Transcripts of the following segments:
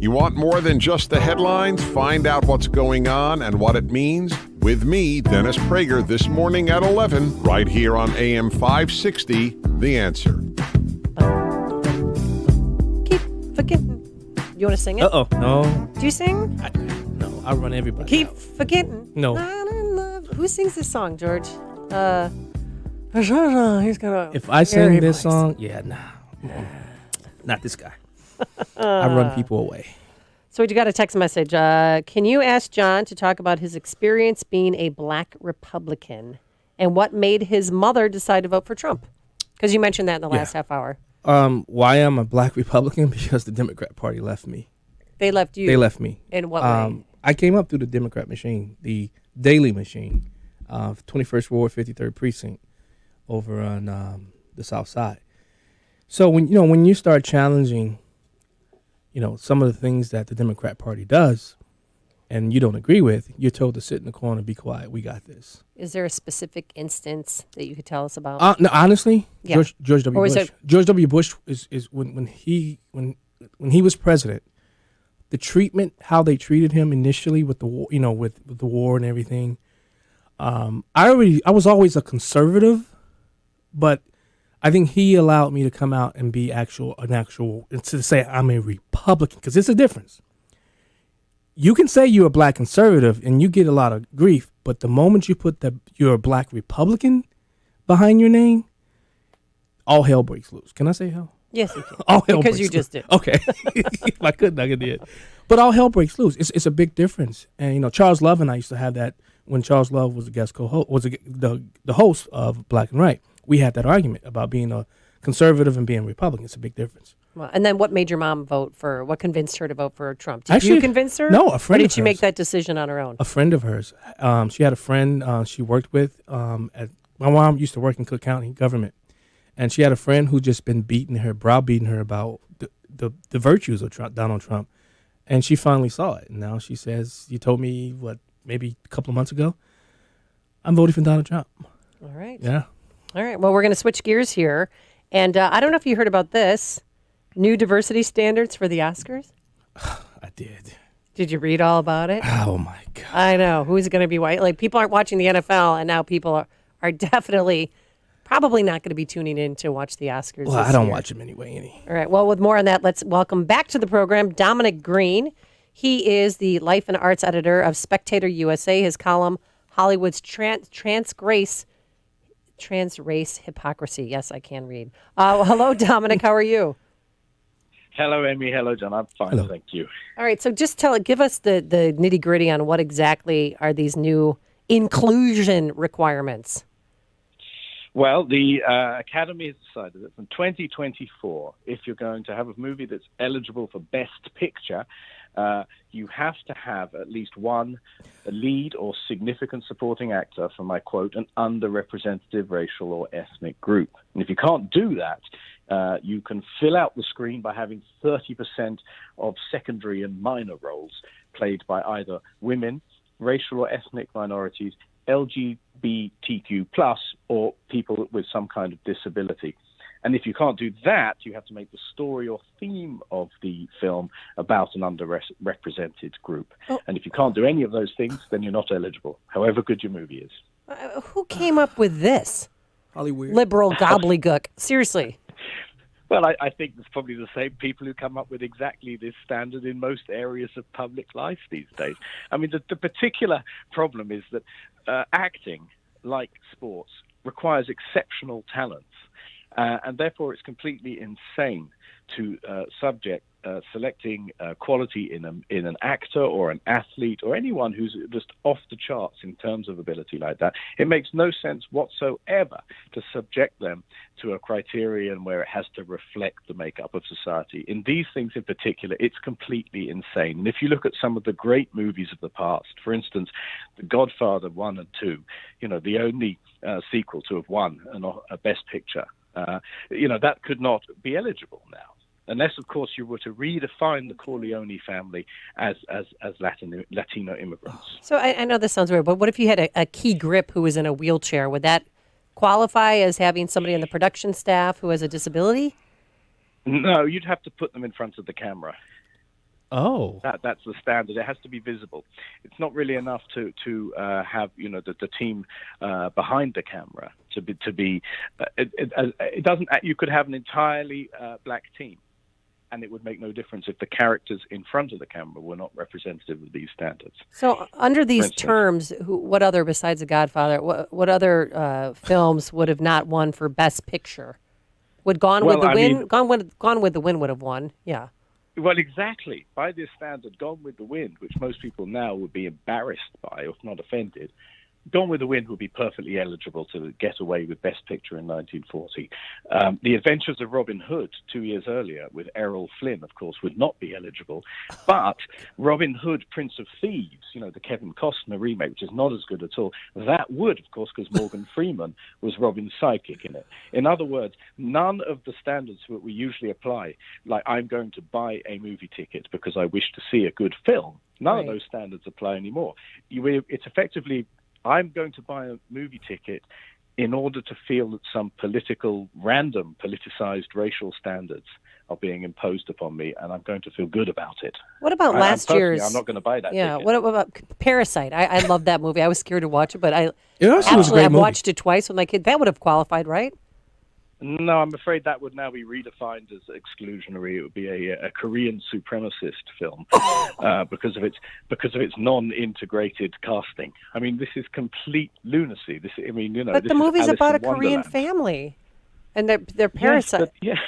You want more than just the headlines? Find out what's going on and what it means with me, Dennis Prager, this morning at 11, right here on AM 560, The Answer. Keep forgetting. You want to sing it? Uh-oh. No. Do you sing? No, I run everybody Keep out. forgetting. No. Who sings this song, George? He's gonna. If I sing this song, nah. Not this guy. I run people away. So we got a text message. Can you ask John to talk about his experience being a black Republican and what made his mother decide to vote for Trump? Because you mentioned that in the last half hour. Why I'm a black Republican? Because the Democrat Party left me. They left you? They left me. In what way? I came up through the Democrat machine, the daily machine, 21st Ward, 53rd Precinct, over on the South Side. So when you start challenging, some of the things that the Democrat Party does, and you don't agree with, you're told to sit in the corner, be quiet. We got this. Is there a specific instance that you could tell us about? No, honestly, yeah. George W. Bush. George W. Bush is when he was president. The treatment, how they treated him initially with the war, with the war and everything. I was always a conservative, but I think he allowed me to come out and be and to say I'm a Republican, because it's a difference. You can say you're a black conservative and you get a lot of grief, but the moment you put you're a black Republican behind your name, all hell breaks loose. Can I say hell? Yes, you can. All hell because breaks you loose. just did. Okay. If I couldn't, I did. But all hell breaks loose. It's a big difference. And, Charles Love and I used to have that when Charles Love was a guest co-host, the host of Black and Right. We had that argument about being a conservative and being Republican. It's a big difference. Well, and then what made your mom what convinced her to vote for Trump? Did you convince her? No, a friend or of did she hers. make that decision on her own? A friend of hers. She had a friend she worked with. My mom used to work in Cook County government. And she had a friend who just been browbeating her about the virtues of Donald Trump. And she finally saw it. And now she says, you told me, maybe a couple of months ago, I'm voting for Donald Trump. All right. Yeah. All right. Well, we're going to switch gears here. And I don't know if you heard about this. New diversity standards for the Oscars? I did. Did you read all about it? Oh, my God. I know. Who's going to be white? Like, people aren't watching the NFL, and now people are definitely probably not going to be tuning in to watch the Oscars. Well, I don't watch them anyway. All right. Well, with more on that, let's welcome back to the program Dominic Green. He is the life and arts editor of Spectator USA. His column, Hollywood's Trans Race Hypocrisy. Yes, I can read. Hello, Dominic. How are you? Hello, Amy. Hello, John. I'm fine. Hello. Thank you. All right. So just give us the nitty gritty on what exactly are these new inclusion requirements. Well, the Academy has decided that from 2024, if you're going to have a movie that's eligible for Best Picture, you have to have at least one lead or significant supporting actor from, I quote, an underrepresented racial or ethnic group. And if you can't do that, you can fill out the screen by having 30% of secondary and minor roles played by either women, racial or ethnic minorities, LGBTQ+, or people with some kind of disability. And if you can't do that, you have to make the story or theme of the film about an underrepresented group. Oh. And if you can't do any of those things, then you're not eligible, however good your movie is. Who came up with this? Hollywood. Liberal gobbledygook. Seriously. Well, I think it's probably the same people who come up with exactly this standard in most areas of public life these days. I mean, the particular problem is that acting, like sports, requires exceptional talents. And therefore, it's completely insane to selecting quality in an actor or an athlete or anyone who's just off the charts in terms of ability like that. It makes no sense whatsoever to subject them to a criterion where it has to reflect the makeup of society. In these things in particular, it's completely insane. And if you look at some of the great movies of the past, for instance, The Godfather 1 and 2, the only sequel to have won a Best Picture, that could not be eligible now. Unless, of course, you were to redefine the Corleone family as Latino immigrants. So I know this sounds weird, but what if you had a key grip who was in a wheelchair? Would that qualify as having somebody on the production staff who has a disability? No, you'd have to put them in front of the camera. Oh. That's the standard. It has to be visible. It's not really enough to have the team behind the camera to be. It doesn't. You could have an entirely black team, and it would make no difference if the characters in front of the camera were not representative of these standards. So, under these terms, what other besides The Godfather? What other films would have not won for Best Picture? Would Gone with the Wind would have won? Yeah. Well, exactly. By this standard, Gone with the Wind, which most people now would be embarrassed by, if not offended, Gone with the Wind would be perfectly eligible to get away with Best Picture in 1940. The Adventures of Robin Hood 2 years earlier with Errol Flynn, of course, would not be eligible. But Robin Hood, Prince of Thieves, the Kevin Costner remake, which is not as good at all, that would, of course, because Morgan Freeman was Robin's sidekick in it. In other words, none of the standards that we usually apply, like I'm going to buy a movie ticket because I wish to see a good film, none of those standards apply anymore. It's effectively, I'm going to buy a movie ticket in order to feel that some random politicized racial standards are being imposed upon me, and I'm going to feel good about it. What about last year's? I'm not going to buy that Yeah. ticket. What about Parasite? I love that movie. I was scared to watch it, but It also was a great I've movie. watched it twice with my kid. That would have qualified, right? No, I'm afraid that would now be redefined as exclusionary. It would be a Korean supremacist film because of its non-integrated casting. I mean, this is complete lunacy. But this the movie's is Alice about a in Korean Wonderland. family, and they're parasites. Yes.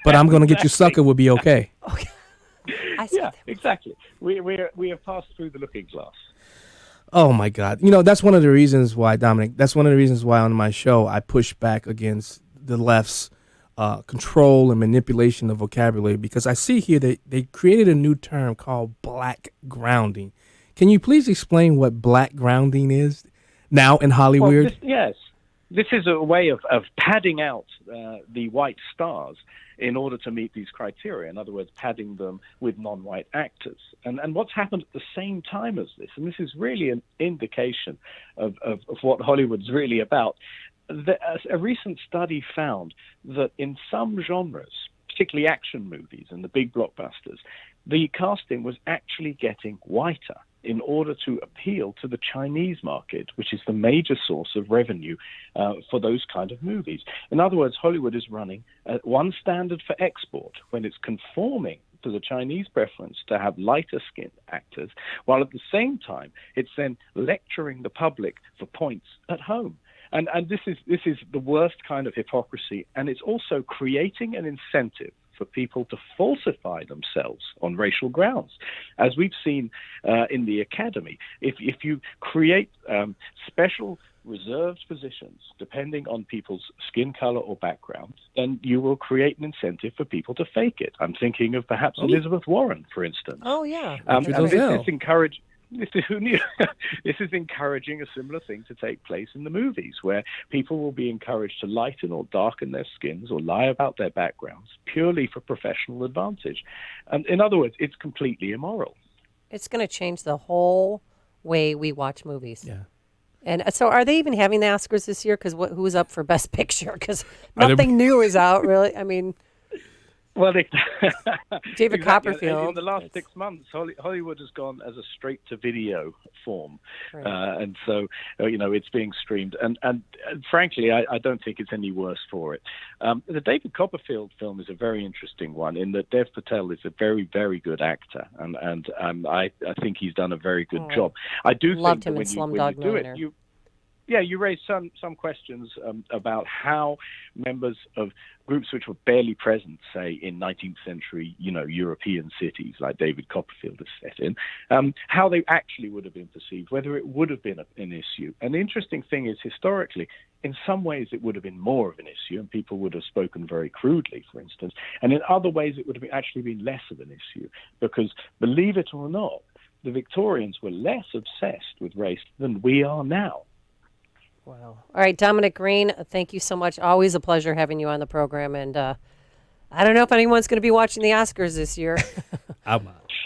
But I'm gonna get you, Exactly. sucker would be okay. I said Yeah, exactly. We have passed through the looking glass. Oh my God! That's one of the reasons why, Dominic. That's one of the reasons why on my show I push back against the left's control and manipulation of vocabulary, because I see here that they created a new term called black grounding. Can you please explain what black grounding is now in Hollywood? Yes. This is a way of padding out the white stars in order to meet these criteria. In other words, padding them with non-white actors. And what's happened at the same time as this, and this is really an indication of what Hollywood's really about, a recent study found that in some genres, particularly action movies and the big blockbusters, the casting was actually getting whiter in order to appeal to the Chinese market, which is the major source of revenue for those kind of movies. In other words, Hollywood is running one standard for export when it's conforming to the Chinese preference to have lighter skinned actors, while at the same time it's then lecturing the public for points at home. And this is the worst kind of hypocrisy, and it's also creating an incentive for people to falsify themselves on racial grounds. As we've seen in the academy, if you create special reserved positions depending on people's skin color or background, then you will create an incentive for people to fake it. I'm thinking of perhaps Elizabeth Warren, for instance. Oh, yeah. Who knew? This is encouraging a similar thing to take place in the movies, where people will be encouraged to lighten or darken their skins or lie about their backgrounds purely for professional advantage. In other words, it's completely immoral. It's going to change the whole way we watch movies. Yeah. And so are they even having the Oscars this year? Because who's up for Best Picture? Because nothing new is out, really. I mean... Well, David exactly. Copperfield. In the last 6 months, Hollywood has gone as a straight-to-video form, Right. and so it's being streamed. And frankly, I don't think it's any worse for it. The David Copperfield film is a very interesting one in that Dev Patel is a very, very good actor, and I think he's done a very good job. I do Loved think him that in when you Slumdog do Millionaire. it, you raise some questions about how members of groups which were barely present, say, in 19th century, European cities like David Copperfield is set in, how they actually would have been perceived, whether it would have been an issue. And the interesting thing is, historically, in some ways it would have been more of an issue, and people would have spoken very crudely, for instance. And in other ways it would have actually been less of an issue, because, believe it or not, the Victorians were less obsessed with race than we are now. Wow. All right, Dominic Green, thank you so much. Always a pleasure having you on the program. And I don't know if anyone's going to be watching the Oscars this year. I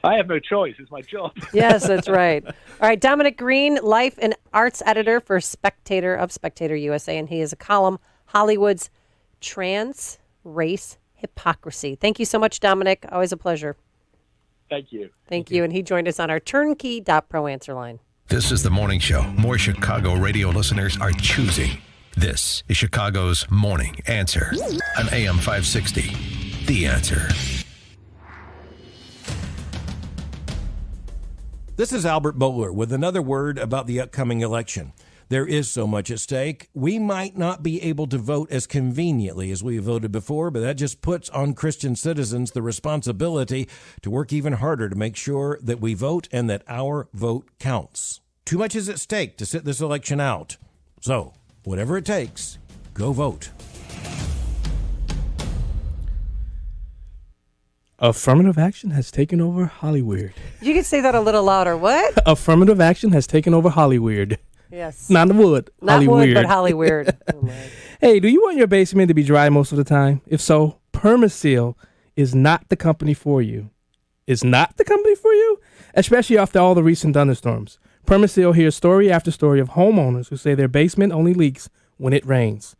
have no choice. It's my job. Yes, that's right. All right, Dominic Green, life and arts editor for Spectator of Spectator USA, and he has a column, Hollywood's Trans Race Hypocrisy. Thank you so much, Dominic. Always a pleasure. Thank you. Thank you. And he joined us on our turnkey.pro answer line. This is the morning show more Chicago radio listeners are choosing. This is Chicago's Morning Answer on AM 560. The Answer. This is Albert Bowler with another word about the upcoming election. There is so much at stake. We might not be able to vote as conveniently as we voted before, but that just puts on Christian citizens the responsibility to work even harder to make sure that we vote and that our vote counts. Too much is at stake to sit this election out. So, whatever it takes, go vote. Affirmative action has taken over Hollywood. You could say that a little louder. What? Affirmative action has taken over Hollywood. Yes. Not wood. Not Hollywood. wood, but Hollyweird. Oh, my. Hey, do you want your basement to be dry most of the time? If so, Permaseal is not the company for you. Is not the company for you? Especially after all the recent thunderstorms. Permaseal hears story after story of homeowners who say their basement only leaks when it rains.